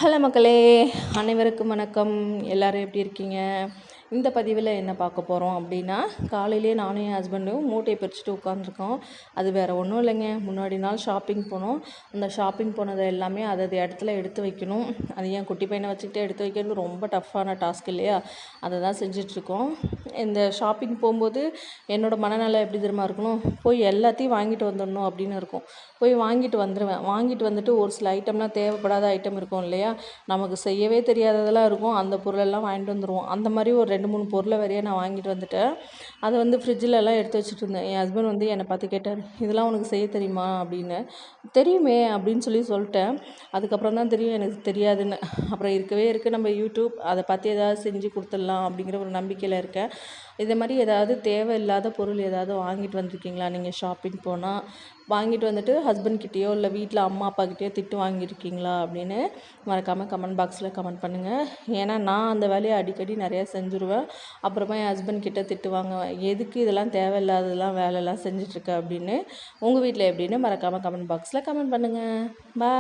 Hello மக்களே, அனைவருக்கும் வணக்கம். எல்லோரும் எப்படி இருக்கீங்க? இந்த பதிவில் என்ன பார்க்க போகிறோம் அப்படின்னா, காலையிலே நானும் என் ஹஸ்பண்டும் மூட்டையை பிரிச்சுட்டு உட்காந்துருக்கோம். அது வேறு ஒன்றும் இல்லைங்க. முன்னாடி நாள் ஷாப்பிங் போனோம். அந்த ஷாப்பிங் போனதை எல்லாமே அதது இடத்துல எடுத்து வைக்கணும். அது ஏன் குட்டி பையனை வச்சுக்கிட்டே எடுத்து வைக்கிறது ரொம்ப டஃப்பான டாஸ்க் இல்லையா? அதை தான் செஞ்சிட்ருக்கோம். இந்த ஷாப்பிங் போகும்போது என்னோடய மனநிலை எப்படி தெரியுமா இருக்கணும், போய் எல்லாத்தையும் வாங்கிட்டு வந்துடணும் அப்படின்னு இருக்கும். போய் வாங்கிட்டு வந்துடுவேன். வாங்கிட்டு வந்துட்டு ஒரு சில ஐட்டம்லாம் தேவைப்படாத ஐட்டம் இருக்கும் இல்லையா, நமக்கு செய்யவே தெரியாததெல்லாம் இருக்கும். அந்த பொருளெல்லாம் வாங்கிட்டு வந்துடுவோம். அந்த மாதிரி ஒரு 2-3 பொருளை வரைய நான் வாங்கிட்டு வந்துட்டேன். அதை ஃப்ரிட்ஜிலலாம் எடுத்து வச்சுட்டு இருந்தேன். என் ஹஸ்பண்ட் என்னை பார்த்து கேட்டார், இதெல்லாம் உனக்கு செய்ய தெரியுமா அப்படின்னு. தெரியுமே அப்படின்னு சொல்லிட்டேன். அதுக்கப்புறம் தான் தெரியும் எனக்கு தெரியாதுன்னு. அப்புறம் இருக்கவே இருக்குது நம்ம யூடியூப், அதை பார்த்து ஏதாவது செஞ்சு கொடுத்துடலாம் அப்படிங்கிற ஒரு நம்பிக்கையில் இருக்கேன். இதே மாதிரி ஏதாவது தேவையில்லாத பொருள் ஏதாவது வாங்கிட்டு வந்திருக்கீங்களா நீங்கள் ஷாப்பிங் போனால்? வாங்கிட்டு வந்துட்டு ஹஸ்பண்ட்கிட்டேயோ இல்லை வீட்டில் அம்மா அப்பாக்கிட்டேயோ திட்டு வாங்கியிருக்கீங்களா அப்படின்னு மறக்காமல் கமெண்ட் பாக்ஸில் கமெண்ட் பண்ணுங்கள். ஏன்னா நான் அந்த வேலையை அடிக்கடி நிறையா செஞ்சுருவேன். அப்புறமா என் ஹஸ்பண்ட் கிட்டே திட்டு வாங்குவேன், எதுக்கு இதெல்லாம் தேவையில்லாததெல்லாம் வேலையெல்லாம் செஞ்சிட்ருக்க அப்படின்னு. உங்கள் வீட்டில் எப்படின்னு மறக்காமல் கமெண்ட் பாக்ஸில் கமெண்ட் பண்ணுங்கள். பாய்.